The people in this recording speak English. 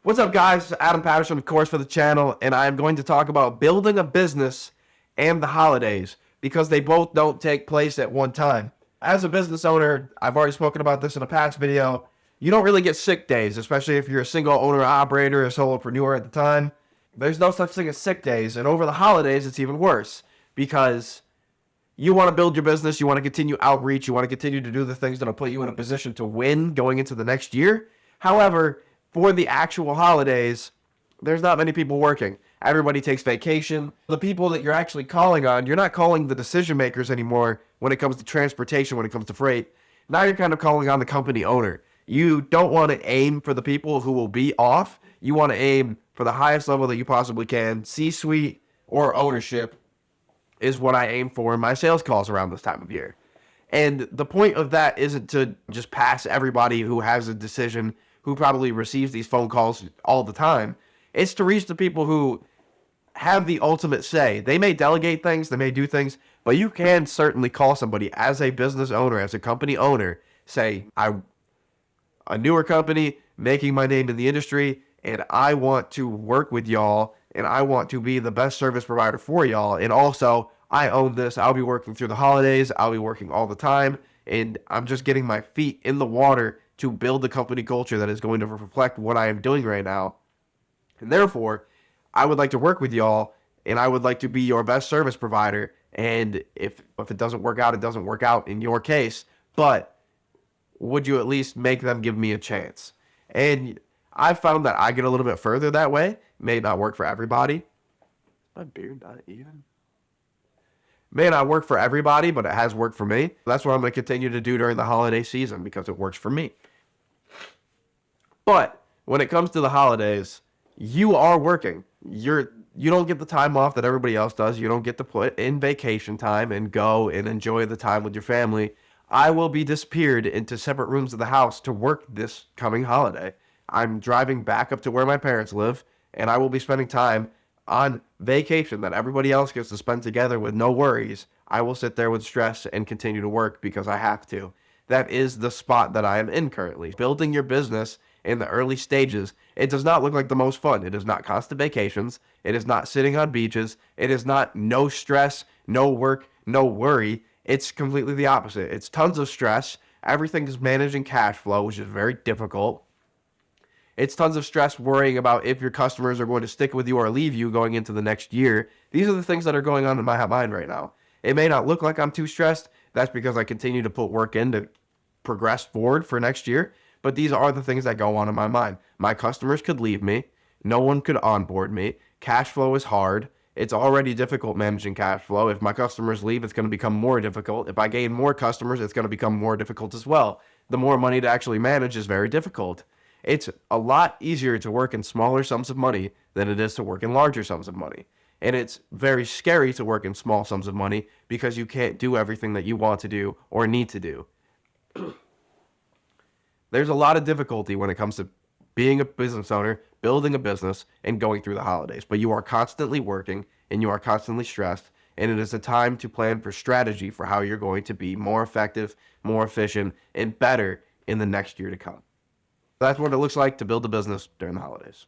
What's up, guys? Adam Patterson, of course, for the channel, and I am going to talk about building a business and the holidays because they both don't take place at one time. As a business owner, I've already spoken about this in a past video. You don't really get sick days, especially if you're a single owner operator, a solopreneur at the time. There's no such thing as sick days, and over the holidays, it's even worse because you want to build your business, you want to continue outreach, you want to continue to do the things that'll put you in a position to win going into the next year. However, for the actual holidays, there's not many people working. Everybody takes vacation. The people that you're actually calling on, you're not calling the decision makers anymore when it comes to transportation, when it comes to freight. Now you're kind of calling on the company owner. You don't want to aim for the people who will be off. You want to aim for the highest level that you possibly can. C-suite or ownership is what I aim for in my sales calls around this time of year. And the point of that isn't to just pass everybody who has a decision, who probably receives these phone calls all the time. It's to reach the people who have the ultimate say. They may delegate things, they may do things, but you can certainly call somebody as a business owner, as a company owner, say, I'm a newer company making my name in the industry, and I want to work with y'all, and I want to be the best service provider for y'all. And also, I own this. I'll be working through the holidays. I'll be working all the time. And I'm just getting my feet in the water to build the company culture that is going to reflect what I am doing right now. And therefore, I would like to work with y'all, and I would like to be your best service provider. And if it doesn't work out, it doesn't work out in your case. But would you at least make them give me a chance? And I've found that I get a little bit further that way. It may not work for everybody. My beard not even. May not work for everybody, but it has worked for me. That's what I'm going to continue to do during the holiday season because it works for me. But when it comes to the holidays, you are working. You don't get the time off that everybody else does. You don't get to put in vacation time and go and enjoy the time with your family. I will be disappeared into separate rooms of the house to work this coming holiday. I'm driving back up to where my parents live, and I will be spending time on vacation that everybody else gets to spend together with no worries. I will sit there with stress and continue to work because I have to. That is the spot that I am in currently. Building your business in the early stages, it does not look like the most fun. It is not constant vacations. It is not sitting on beaches. It is not no stress, no work, no worry. It's completely the opposite. It's tons of stress. Everything is managing cash flow, which is very difficult. It's tons of stress worrying about if your customers are going to stick with you or leave you going into the next year. These are the things that are going on in my mind right now. It may not look like I'm too stressed. That's because I continue to put work in to progress forward for next year. But these are the things that go on in my mind. My customers could leave me. No one could onboard me. Cash flow is hard. It's already difficult managing cash flow. If my customers leave, it's going to become more difficult. If I gain more customers, it's going to become more difficult as well. The more money to actually manage is very difficult. It's a lot easier to work in smaller sums of money than it is to work in larger sums of money. And it's very scary to work in small sums of money because you can't do everything that you want to do or need to do. There's a lot of difficulty when it comes to being a business owner, building a business, and going through the holidays. But you are constantly working and you are constantly stressed. And it is a time to plan for strategy for how you're going to be more effective, more efficient, and better in the next year to come. That's what it looks like to build a business during the holidays.